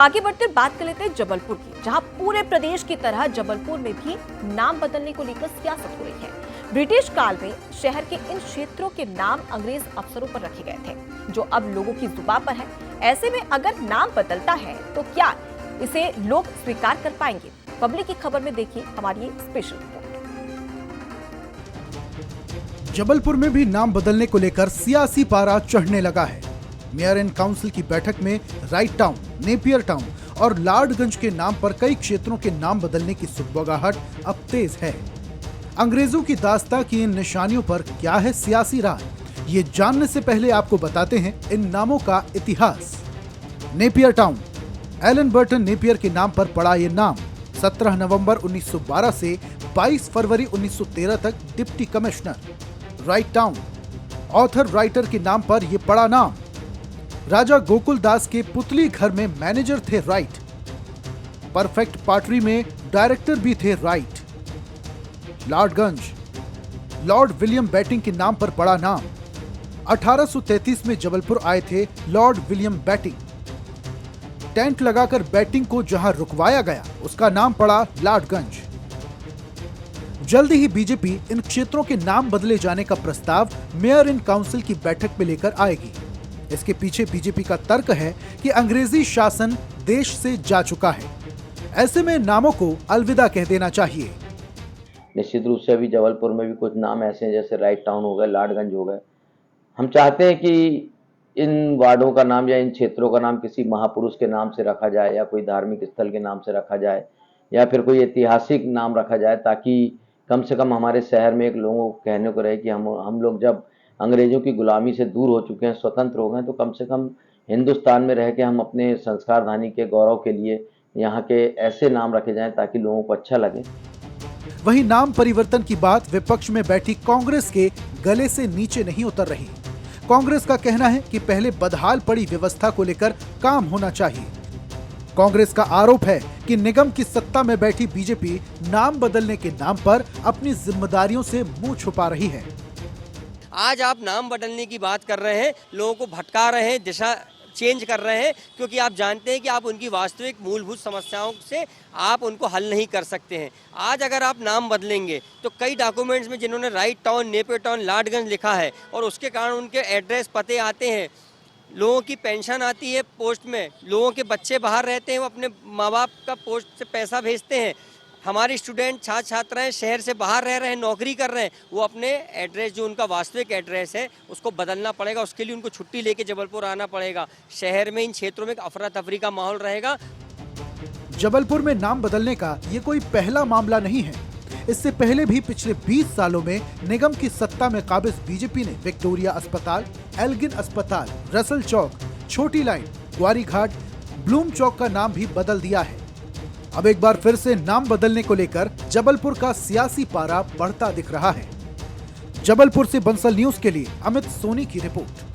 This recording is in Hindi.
आगे बढ़ते बात कर लेते हैं जबलपुर की, जहां पूरे प्रदेश की तरह जबलपुर में भी नाम बदलने को लेकर सियासत हो रही है। ब्रिटिश काल में शहर के इन क्षेत्रों के नाम अंग्रेज अफसरों पर रखे गए थे, जो अब लोगों की जुबान पर है। ऐसे में अगर नाम बदलता है तो क्या इसे लोग स्वीकार कर पाएंगे? पब्लिक की खबर में देखिए हमारी ये स्पेशल रिपोर्ट। जबलपुर में भी नाम बदलने को लेकर सियासी पारा चढ़ने लगा है। मेयर एंड काउंसिल की बैठक में राइट टाउन, नेपियर टाउन और लाडगंज के नाम पर कई क्षेत्रों के नाम बदलने की सुगबुगाहट अब तेज है। अंग्रेजों की दास्तां की इन निशानियों पर क्या है सियासी राज, ये जानने से पहले आपको बताते हैं इन नामों का इतिहास। Napier town, Alan Burton Napier के नाम पर पड़ा ये नाम 17 नवंबर 1912 से 22 फरवरी 1913 तक deputy commissioner. Right town, author writer के नाम पर यह पड़ा नाम। राजा गोकुल दास के पुतली घर में मैनेजर थे राइट। परफेक्ट पार्टरी में डायरेक्टर भी थे right. Ladganj, Lord William batting के नाम पर पड़ा नाम। 1833 में जबलपुर आए थे लॉर्ड विलियम बैटिंग। टेंट लगाकर बैटिंग को जहां रुकवाया गया उसका नाम पड़ा लाडगंज। जल्दी ही बीजेपी इन क्षेत्रों के नाम बदले जाने का प्रस्ताव मेयर इन काउंसिल की बैठक में लेकर आएगी। इसके पीछे बीजेपी का तर्क है कि अंग्रेजी शासन देश से जा चुका है, ऐसे में नामों को अलविदा कह देना चाहिए। निश्चित रूप से अभी जबलपुर में भी कुछ नाम ऐसे हैं, जैसे राइट टाउन हो गए, लाडगंज हो गए। हम चाहते हैं कि इन वार्डों का नाम या इन क्षेत्रों का नाम किसी महापुरुष के नाम से रखा जाए, या कोई धार्मिक स्थल के नाम से रखा जाए, या फिर कोई ऐतिहासिक नाम रखा जाए, ताकि कम से कम हमारे शहर में एक लोगों को कहने को रहे कि हम लोग जब अंग्रेजों की गुलामी से दूर हो चुके हैं, स्वतंत्र हो गए, तो कम से कम हिंदुस्तान में रह के हम अपने संस्कार धानी के गौरव के लिए यहाँ के ऐसे नाम रखे जाएं ताकि लोगों को अच्छा लगे। वहीं नाम परिवर्तन की बात विपक्ष में बैठी कांग्रेस के गले से नीचे नहीं उतर रही। कांग्रेस का कहना है कि पहले बदहाल पड़ी व्यवस्था को लेकर काम होना चाहिए। कांग्रेस का आरोप है कि निगम की सत्ता में बैठी बीजेपी नाम बदलने के नाम पर अपनी जिम्मेदारियों से मुंह छुपा रही है। आज आप नाम बदलने की बात कर रहे हैं, लोगों को भटका रहे हैं, दिशा चेंज कर रहे हैं, क्योंकि आप जानते हैं कि आप उनकी वास्तविक मूलभूत समस्याओं से आप उनको हल नहीं कर सकते हैं। आज अगर आप नाम बदलेंगे तो कई डॉक्यूमेंट्स में जिन्होंने right town, Napier town, Ladganj लिखा है और उसके कारण उनके एड्रेस पते आते हैं, लोगों की पेंशन आती है पोस्ट में, लोगों के बच्चे बाहर रहते हैं, वो अपने माँ बाप का पोस्ट से पैसा भेजते हैं। हमारे स्टूडेंट, छात्र छात्राएं शहर से बाहर रह रहे हैं, नौकरी कर रहे हैं, वो अपने एड्रेस, जो उनका वास्तविक एड्रेस है, उसको बदलना पड़ेगा। उसके लिए उनको छुट्टी लेके जबलपुर आना पड़ेगा। शहर में इन क्षेत्रों में अफरा तफरी का माहौल रहेगा। जबलपुर में नाम बदलने का ये कोई पहला मामला नहीं है। इससे पहले भी पिछले 20 सालों में निगम की सत्ता में काबिज बीजेपी ने विक्टोरिया अस्पताल, एल्गिन अस्पताल, रसल चौक, छोटी लाइन, ग्वारी घाट, ब्लूम चौक का नाम भी बदल दिया है। अब एक बार फिर से नाम बदलने को लेकर जबलपुर का सियासी पारा बढ़ता दिख रहा है। जबलपुर से बंसल न्यूज के लिए अमित सोनी की रिपोर्ट।